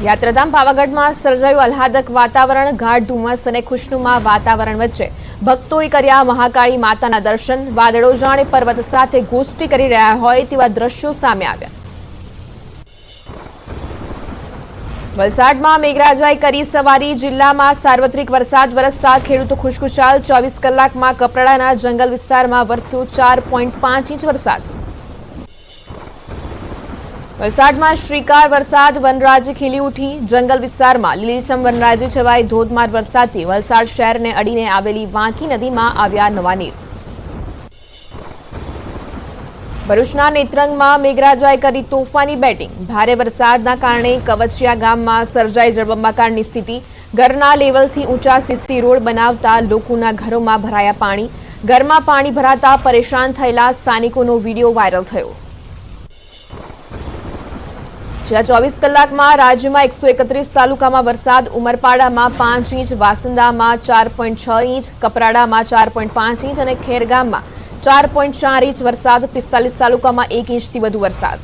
યાત્રાધામ પાવાગઢમાં સર્જાયું આહલાદક વાતાવરણ। ગાઢ ધુમ્મસ અને ખુશનુમા વાતાવરણ વચ્ચે ભક્તોએ કર્યા મહાકાળી માતાના દર્શન। વાદળો જાણે પર્વત સાથે ગોષ્ઠી કરી રહ્યા હોય તેવા દ્રશ્યો સામે આવ્યા। વલસાડમાં મેઘરાજાએ કરી સવારી। જિલ્લામાં સાર્વત્રિક વરસાદ વરસતા ખેડૂતો ખુશખુશાલ। 24 કલાકમાં કપરાડાના જંગલ વિસ્તારમાં વરસ્યો 4.5 ઇંચ વરસાદ। વલસાડમાં શ્રીકાર વરસાદ, વનરાજી ખીલી ઉઠી। જંગલ વિસ્તારમાં લીલીછમ વનરાજી છવાઈ। ધોધમાર વરસાદથી વલસાડ શહેરને અડીને આવેલી વાંકી નદીમાં આવ્યા નવા નીર। ભરૂચના નેત્રંગમાં મેઘરાજાએ કરી તોફાની બેટિંગ। ભારે વરસાદના કારણે કવચિયા ગામમાં સર્જાઈ જળબંબાકારની સ્થિતિ। ઘરના લેવલથી ઊંચા સીસી રોડ બનાવતા લોકોના ઘરોમાં ભરાયા પાણી। ઘરમાં પાણી ભરાતા પરેશાન થયેલા સ્થાનિકોનો વિડીયો વાયરલ થયો। છેલ્લા 24 કલાકમાં રાજ્યમાં 131 તાલુકામાં વરસાદ। ઉમરપાડામાં 5 ઇંચ, વાસંદામાં 4.6 ઇંચ, કપરાડામાં 4.5 ઇંચ અને ખેરગામમાં 4.4 ઇંચ વરસાદ। 45 તાલુકામાં 1 ઇંચથી વધુ વરસાદ।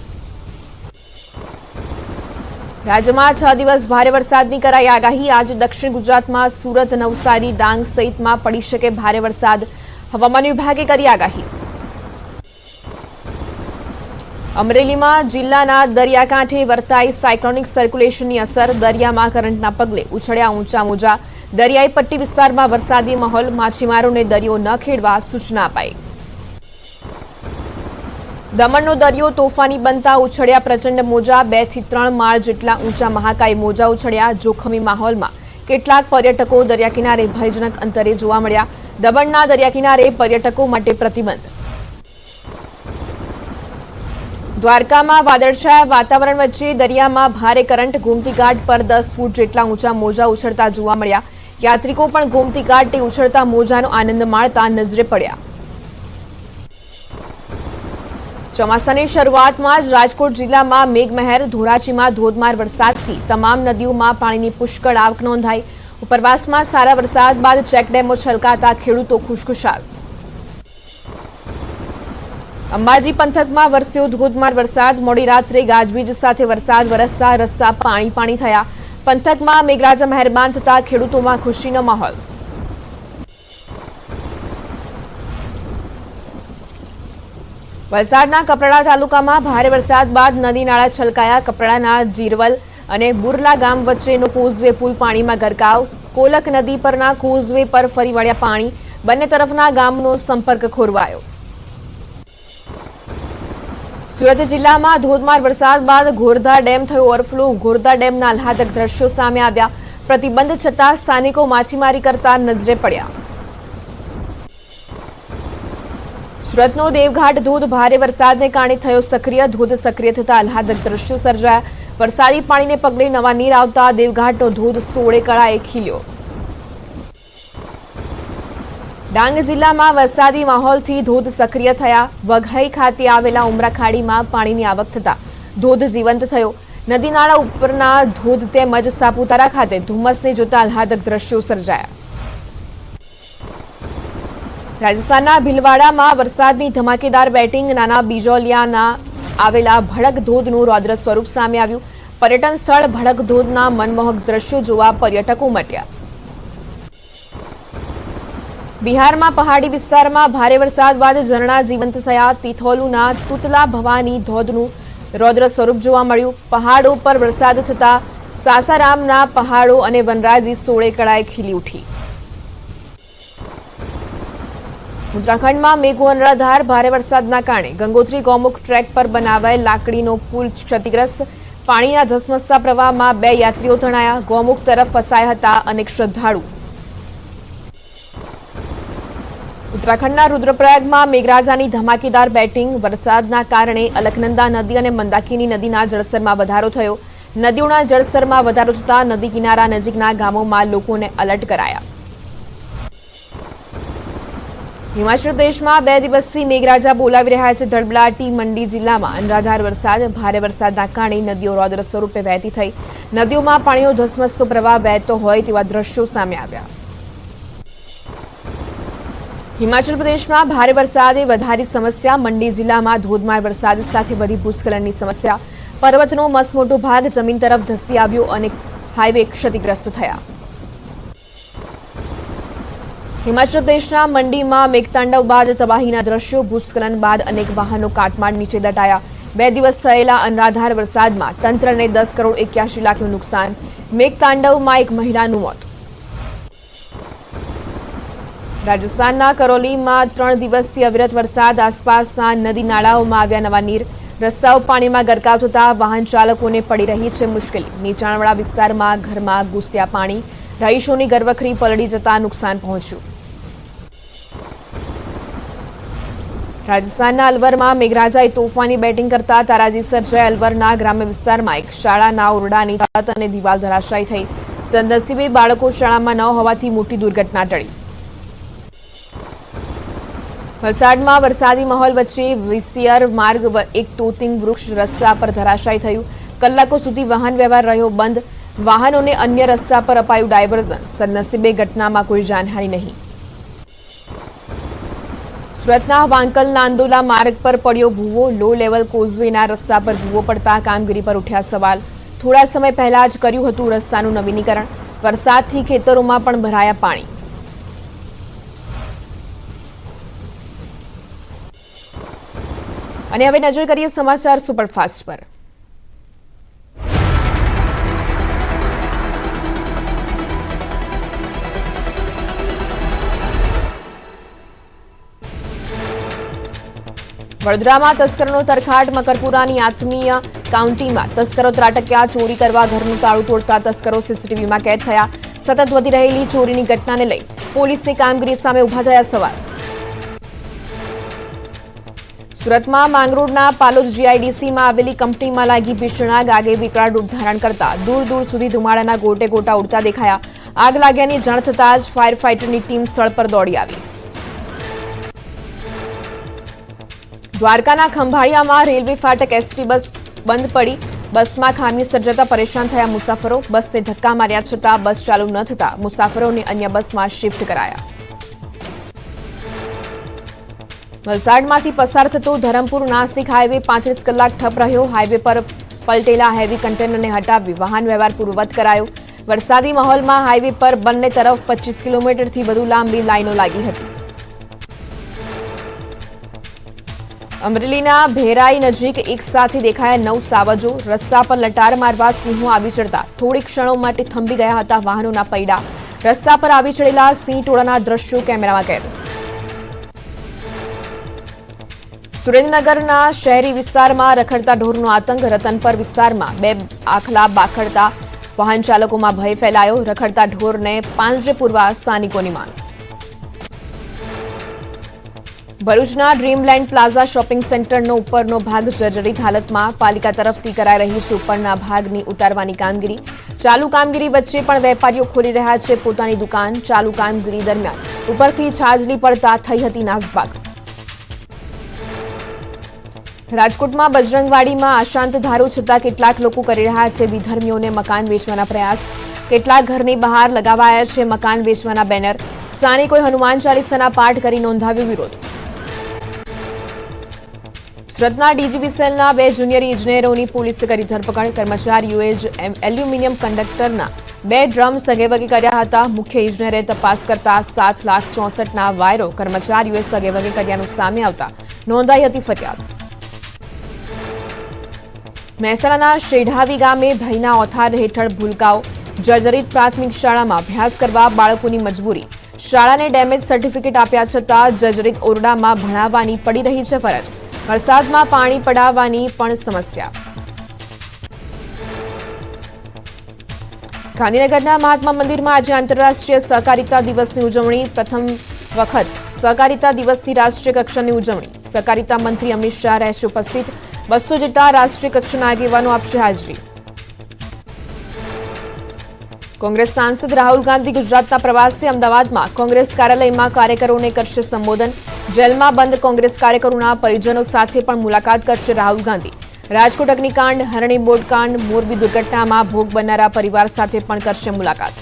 રાજ્યમાં 6 દિવસ ભારે વરસાદની કરાઈ આગાહી। આજે દક્ષિણ ગુજરાતમાં સુરત, નવસારી, ડાંગ સહિતમાં પડી શકે ભારે વરસાદ। હવામાન વિભાગે કરી આગાહી। અમરેલીમાં જિલ્લાના દરિયાકાંઠે વર્તાઈ સાયક્લોનિક સર્ક્યુલેશનની અસર। દરિયામાં કરંટના પગલે ઉછળ્યા ઊંચા મોજા। દરિયાઈ પટ્ટી વિસ્તારમાં વરસાદી માહોલ। માછીમારોને દરિયો ન ખેડવા સૂચના અપાઈ। દમણનો દરિયો તોફાની બનતા ઉછળ્યા પ્રચંડ મોજા। 2 થી 3 માળ જેટલા ઊંચા મહાકાય મોજા ઉછળ્યા। જોખમી માહોલમાં કેટલાક પર્યટકો દરિયાકિનારે ભયજનક અંતરે જોવા મળ્યા। દમણના દરિયાકિનારે પર્યટકો માટે પ્રતિબંધ। દ્વારકામાં વાદળછાયા વાતાવરણ વચ્ચે દરિયામાં ભારે કરંટ। ગોમતી ઘાટ પર 10 ફૂટ જેટલા ઊંચા મોજા ઉછળતા જોવા મળ્યા। યાત્રિકો પણ ગોમતી ઘાટે ઉછળતા મોજાનો આનંદ માણતા નજરે પડ્યા। ચોમાસાની શરૂઆતમાં જ રાજકોટ જિલ્લામાં મેઘમહેર। ધોરાજીમાં ધોધમાર વરસાદથી તમામ નદીઓમાં પાણીની પુષ્કળ આવક નોંધાઈ। ઉપરવાસમાં સારા વરસાદ બાદ ચેકડેમો છલકાતા ખેડૂતો ખુશખુશાલ। અંબાજી પંથકમાં વરસ્યો ધોધમાર વરસાદ। મોડી રાત્રે ગાજવીજ સાથે વરસાદ વરસતા રસ્તા પાણી થયા। પંથકમાં મેઘરાજા મહેરબાન થતા ખેડૂતોમાં ખુશીનો માહોલ। વલસાડના કપરાડા તાલુકામાં ભારે વરસાદ બાદ નદી નાળા છલકાયા। કપરાડાના જીરવલ અને બુરલા ગામ વચ્ચેનો કોઝવે પુલ પાણીમાં ગરકાવ। કોલક નદી પરના કોઝવે પર ફરી વળ્યા પાણી। બંને તરફના ગામનો સંપર્ક ખોરવાયો। સુરત જિલ્લામાં ધોધમાર વરસાદ બાદ ઘોરધા ડેમ થયો ઓવરફ્લો। ઘોરધા ડેમના આહલાદક દ્રશ્યો સામે આવ્યા। પ્રતિબંધ છતાં સ્થાનિકો માછીમારી કરતા નજરે પડ્યા। સુરતનો દેવઘાટ ધોધ ભારે વરસાદને કારણે થયો સક્રિય। ધોધ સક્રિય થતા આહલાદક દ્રશ્યો સર્જાયા। વરસાદી પાણીને પગલે નવા નીર આવતા દેવઘાટનો ધોધ 16 કળાએ ખીલ્યો। ડાંગ જિલ્લામાં વરસાદી માહોલથી ધોધ સક્રિય થયા। વઘઈ ખાતે આવેલા ઉમરા ખાડીમાં પાણીની આવક થતા ધોધ જીવંત થયો। નદી નાળા ઉપરના ધોધ તેમજ સાપુતારા ખાતે ધુમ્મસને જોતા આહલાદક દ્રશ્યો સર્જાયા। રાજસ્થાનના ભીલવાડામાં વરસાદની ધમાકેદાર બેટિંગ। નાના બીજોલિયાના આવેલા ભડક ધોધનું રૌદ્ર સ્વરૂપ સામે આવ્યું। પર્યટન સ્થળ ભડક ધોધના મનમોહક દ્રશ્યો જોવા પર્યટકો ઉમટ્યા। બિહારમાં પહાડી વિસ્તારમાં ભારે વરસાદ બાદ ઝરણા જીવંત થયા। તિથોલુના તુતલા ભવાની ધોધનું રૌદ્ર સ્વરૂપ જોવા મળ્યું। પહાડો પર વરસાદ થતા સાસારામના પહાડો અને વનરાજી 16 કળાએ ખીલી ઉઠી। ઉત્તરાખંડમાં મેઘો અનરાધાર। ભારે વરસાદના કારણે ગંગોત્રી ગૌમુખ ટ્રેક પર બનાવાયેલ લાકડીનો પુલ ક્ષતિગ્રસ્ત। પાણીના ધસમસતા પ્રવાહમાં 2 યાત્રીઓ તણાયા। ગૌમુખ તરફ ફસાયા હતા અનેક શ્રદ્ધાળુ। ઉત્તરાખંડના રુદ્રપ્રયાગમાં મેઘરાજાની ધમાકેદાર બેટિંગ। વરસાદના કારણે અલકનંદા નદી અને મંદાકિની નદીના જળસ્તરમાં વધારો થયો। નદીઓના જળસ્તરમાં વધારો થતાં નદી કિનારા નજીકના ગામોમાં લોકોને એલર્ટ કરાયા। હિમાચલ પ્રદેશમાં 2 દિવસથી મેઘરાજા બોલાવી રહ્યા છે। ધડબડાટી મંડી જિલ્લામાં અનરાધાર વરસાદ। ભારે વરસાદના કારણે નદીઓ રૌદ્ર સ્વરૂપે વહેતી થઈ। નદીઓમાં પાણીનો ધસમસતો પ્રવાહ વહેતો હોય તેવા દ્રશ્યો સામે આવ્યા। હિમાચલ પ્રદેશમાં ભારે વરસાદે વધારી સમસ્યા। મંડી જિલ્લામાં ધોધમાર વરસાદ સાથે વધી ભૂસ્ખલનની સમસ્યા। પર્વતનો મસમોટો ભાગ જમીન તરફ ધસી આવ્યો અને હાઈવે ક્ષતિગ્રસ્ત થયા. હિમાચલ પ્રદેશના મંડીમાં મેઘતાંડવ બાદ તબાહીના દ્રશ્યો. ભૂસ્ખલન બાદ અનેક વાહનો કાટમાળ નીચે દટાયા. 2 દિવસ થયેલા અનરાધાર વરસાદમાં તંત્રને 10 કરોડ 81 લાખનું નુકસાન. મેઘતાંડવમાં એક મહિલાનું મોત. રાજસ્થાનના કરૌલીમાં 3 દિવસથી અવિરત વરસાદ. આસપાસના નદી નાળાઓમાં આવ્યા નવા નીર. રસ્તાઓ પાણીમાં ગરકાવ થતા વાહન ચાલકોને પડી રહી છે મુશ્કેલી. નીચાણવાળા વિસ્તારમાં ઘરમાં ઘૂસ્યા પાણી. રહીશોની ઘરવખરી પલળી જતા નુકસાન પહોંચ્યું. રાજસ્થાનના અલવરમાં મેઘરાજાએ તોફાની બેટિંગ કરતા તારાજી સર્જાઈ. અલવરના ગ્રામ્ય વિસ્તારમાં એક શાળાના ઓરડાની છત અને દિવાલ ધરાશાયી થઈ. સદનસીબે બાળકો શાળામાં ન હોવાથી મોટી દુર્ઘટના ટળી. વલસાડમાં વરસાદી માહોલ વચ્ચે વિસિયર માર્ગ એક તોતિંગ વૃક્ષ રસ્તા પર ધરાશાયી થયું. કલાકો સુધી વાહન વ્યવહાર રહ્યો બંધ. વાહનોને અન્ય રસ્તા પર અપાયું ડાયવર્ઝન. સદનસીબે ઘટનામાં કોઈ જાનહાનિ નહીં. સુરતના વાંકલ નાંદોલા માર્ગ પર પડ્યો ભૂવો. લો લેવલ કોઝવેના રસ્તા પર ભૂવો પડતા કામગીરી પર ઉઠ્યા સવાલ. થોડા સમય પહેલા જ કર્યું હતું રસ્તાનું નવીનીકરણ. વરસાદથી ખેતરોમાં પણ ભરાયા પાણી. અને હવે નજર કરીએ સમાચાર સુપરફાસ્ટ પર. વડોદરામાં તસ્કરોનો તરખાટ. મકરપુરાની આત્મીય કાઉન્ટીમાં તસ્કરો ત્રાટક્યા. ચોરી કરવા ઘરનું તાળું તોડતા તસ્કરો સીસીટીવીમાં કેદ થયા. સતત વધી રહેલી ચોરીની ઘટનાને લઈ પોલીસની કામગીરી સામે ઉભા થયા સવાલ. સુરતમાં માંગરોળના પાલોદ જીઆઈડીસીમાં આવેલી કંપનીમાં લાગી ભીષણ આગ. આગે વિકરાળ રૂપ ધારણ કરતા દૂર દૂર સુધી ધુમાડાના ગોટે ગોટા ઉડતા દેખાયા. આગ લાગ્યાની જાણ થતાં જ ફાયર ફાઈટરની ટીમ સ્થળ પર દોડી આવી. દ્વારકાના ખંભાળિયામાં રેલવે ફાટક એસટી બસ બંધ પડી. બસમાં ખામી સર્જાતા પરેશાન થયા મુસાફરો. બસને ધક્કા માર્યા છતાં બસ ચાલુ ન થતા મુસાફરોને અન્ય બસમાં શિફ્ટ કરાયા. વલસાડમાંથી પસાર થતો ધરમપુર નાસિક હાઈવે 35 કલાક ઠપ રહ્યો. હાઈવે પર પલટેલા હેવી કન્ટેનરને હટાવી વાહન વ્યવહાર પૂર્વવત કરાયો. વરસાદી માહોલમાં હાઈવે પર બંને તરફ 25 કિલોમીટરથી વધુ લાંબી લાઈનો લાગી હતી. અમરેલીના ભેરાઈ નજીક એક સાથે દેખાયા 9 સાવજો. રસ્તા પર લટાર મારવા સિંહો આવી ચડતા થોડી ક્ષણો માટે થંભી ગયા હતા વાહનોના પૈડા. રસ્તા પર આવી ચડેલા સિંહ ટોળાના દ્રશ્યો કેમેરામાં કેદ. સુરેન્દ્રનગરના શહેરી વિસ્તારમાં રખડતા ઢોરનો આતંક. રતનપર વિસ્તારમાં 2 આખલા બાખડતા વાહન ચાલકોમાં ભય ફેલાયો. રખડતા ઢોરને પાંજરે પૂરવા સ્થાનિકોની માંગ. ભરૂચના ડ્રીમલેન્ડ પ્લાઝા શોપિંગ સેન્ટરનો ઉપરનો ભાગ જર્જરિત હાલતમાં. પાલિકા તરફથી કરાઈ રહી છે ઉપરના ભાગની ઉતારવાની કામગીરી. ચાલુ કામગીરી વચ્ચે પણ વેપારીઓ ખોલી રહ્યા છે પોતાની દુકાન. ચાલુ કામગીરી દરમિયાન ઉપરથી છાજલી પડતા થઈ હતી નાસભાગ. રાજકોટમાં બજરંગવાડીમાં અશાંત ધારો છતાં કેટલાક લોકો કરી રહ્યા છે વિધર્મીઓને મકાન વેચવાના પ્રયાસ. કેટલાક ઘરની બહાર લગાવાયા છે મકાન વેચવાના બેનર. સ્થાનિકોએ હનુમાન ચાલીસાના પાઠ કરી નોંધાવ્યો વિરોધ. સુરતના ડીજીવીસીએલના 2 જુનિયર ઇજનેરોની પોલીસે કરી ધરપકડ. કર્મચારીઓએ જ એલ્યુમિનિયમ કંડક્ટરના 2 ડ્રમ સગેવગે કર્યા હતા. મુખ્ય ઇજનેરે તપાસ કરતા 7,64,000ના વાયરો કર્મચારીઓએ સગેવગે કર્યાનું સામે આવતા નોંધાઈ હતી ફરિયાદ. મહેસાણાના શેઢાવી ગામે ભયના ઓથાર હેઠળ ભૂલકાઓ. જર્જરિત પ્રાથમિક શાળામાં અભ્યાસ કરવા બાળકોની મજબૂરી. શાળાને ડેમેજ સર્ટિફિકેટ આપ્યા છતાં જર્જરિત ઓરડામાં ભણાવવાની પડી રહી છે ફરજ. વરસાદમાં પાણી પડાવવાની પણ સમસ્યા. ગાંધીનગરના મહાત્મા મંદિરમાં આજે આંતરરાષ્ટ્રીય સહકારિતા દિવસની ઉજવણી. પ્રથમ વખત સહકારિતા દિવસની રાષ્ટ્રીય કક્ષાની ઉજવણી. સહકારિતા મંત્રી અમિત શાહ રહેશે ઉપસ્થિત. 200 જેટલા રાષ્ટ્રીય કક્ષાના આગેવાનો આપશે હાજરી. કોંગ્રેસ સાંસદ રાહુલ ગાંધી ગુજરાતના પ્રવાસે. અમદાવાદમાં કોંગ્રેસ કાર્યાલયમાં કાર્યકરોને કરશે સંબોધન. જેલમાં બંધ કોંગ્રેસ કાર્યકરોના પરિજનો સાથે પણ મુલાકાત કરશે રાહુલ ગાંધી. રાજકોટ અગ્નિકાંડ, હરણી બોટકાંડ, મોરબી દુર્ઘટનામાં ભોગ બનનારા પરિવાર સાથે પણ કરશે મુલાકાત.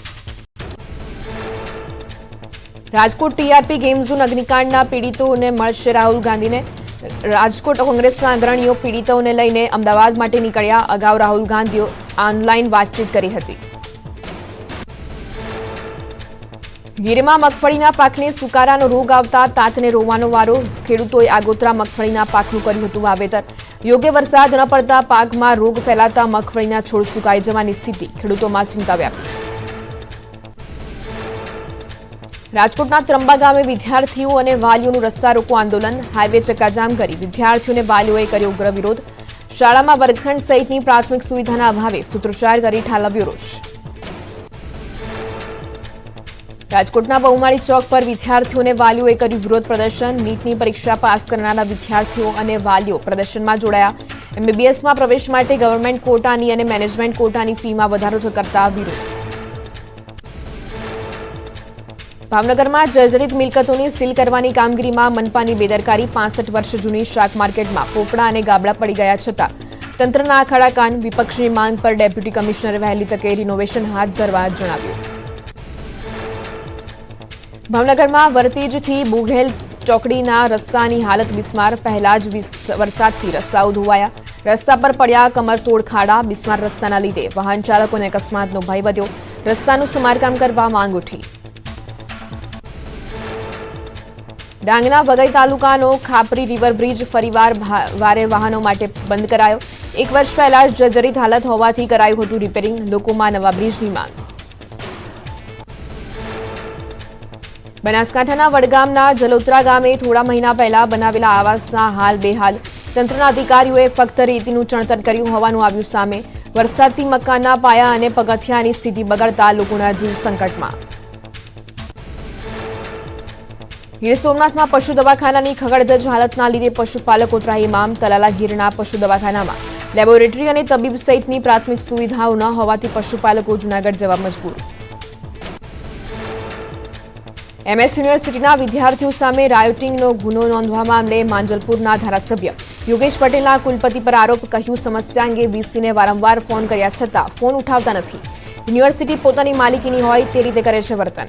રાજકોટ ટીઆરપી ગેમ ઝોન અગ્નિકાંડના પીડિતોને મળશે રાહુલ ગાંધીને. રાજકોટ કોંગ્રેસના અગ્રણીઓ પીડિતોને લઈને અમદાવાદ માટે નીકળ્યા. અગાઉ રાહુલ ગાંધીએ ઓનલાઈન વાતચીત કરી હતી. ગીરમાં મગફળીના પાકને સુકારાનો રોગ આવતા તાતને રોવાનો વારો. ખેડૂતોએ આગોતરા મગફળીના પાકનું કર્યું હતું વાવેતર. યોગ્ય વરસાદ ન પડતા પાકમાં રોગ ફેલાતા મગફળીના છોડ સુકાઈ જવાની સ્થિતિ. ખેડૂતોમાં ચિંતા વ્યાપી. રાજકોટના ત્રંબા ગામે વિદ્યાર્થીઓ અને વાલીઓનું રસ્તા રોકો આંદોલન. હાઈવે ચક્કાજામ કરી વિદ્યાર્થીઓ અને વાલીઓએ કર્યો ઉગ્ર વિરોધ. શાળામાં વર્ગખંડ સહિતની પ્રાથમિક સુવિધાના અભાવે સૂત્રોચ્ચાર કરી ઠાલવ્યો રોષ. રાજકોટના બહુમાળી ચોક પર વિદ્યાર્થીઓ અને વાલીઓએ કર્યું વિરોધ પ્રદર્શન. નીટની પરીક્ષા પાસ કરનારા વિદ્યાર્થીઓ અને વાલીઓ પ્રદર્શનમાં જોડાયા. એમબીબીએસમાં પ્રવેશ માટે ગવર્મેન્ટ કોટાની અને મેનેજમેન્ટ કોટાની ફીમાં વધારો કરતા વિરોધ. ભાવનગરમાં જર્જરિત મિલકતોને સીલ કરવાની કામગીરીમાં મનપાની બેદરકારી. 65 વર્ષ જૂની શાક માર્કેટમાં પોપડા અને ગાબડા પડી ગયા છતાં તંત્રના આખાડા કાન. વિપક્ષની માંગ પર ડેપ્યુટી કમિશનરે વહેલી તકે રિનોવેશન હાથ ધરવા જણાવ્યું. ભાવનગરમાં વરતેજથી બુઘેલ ચોકડીના રસ્તાની હાલત બિસ્માર. પહેલા જ વરસાદથી રસ્તાઓ ધોવાયા. રસ્તા પર પડ્યા કમરતોડ ખાડા. બિસ્માર રસ્તાના લીધે વાહન ચાલકોને અકસ્માતનો ભય વધ્યો. રસ્તાનું સમારકામ કરવા માંગ ઉઠી. ડાંગના વઘઈ તાલુકાનો ખાપરી રિવર બ્રિજ ફરીવાર ભારે વાહનો માટે બંધ કરાયો. 1 વર્ષ પહેલા જર્જરિત હાલત હોવાથી કરાયું હતું રિપેરિંગ. લોકોમાં નવા બ્રિજની માંગ. બનાસકાંઠાના વડગામના જલોત્રા ગામે થોડા મહિના પહેલા બનાવેલા આવાસના હાલ બેહાલ. તંત્રના અધિકારીઓએ ફક્ત રેતીનું ચણતર કર્યું હોવાનું આવ્યું સામે. વરસાદથી મકાનના પાયા અને પગથિયાની સ્થિતિ બગડતા લોકોના જીવ સંકટમાં. ગીર સોમનાથમાં પશુ દવાખાનાની ખગડધજ હાલતના લીધે પશુપાલકો ત્રાહિમામ. તલાલા ગીરના પશુ દવાખાનામાં લેબોરેટરી અને તબીબ સહિતની પ્રાથમિક સુવિધાઓ ન હોવાથી પશુપાલકો જૂનાગઢ જવા મજબૂર. એમએસ યુનિવર્સિટીના વિદ્યાર્થીઓ સામે રાયોટિંગનો ગુનો નોંધવા મામલે માંજલપુરના ધારાસભ્ય યોગેશ પટેલના કુલપતિ પર આરોપ. કહ્યું સમસ્યા અંગે વીસીને વારંવાર ફોન કર્યા છતાં ફોન ઉઠાવતા નથી. યુનિવર્સિટી પોતાની માલિકીની હોય તે રીતે કરે છે વર્તન.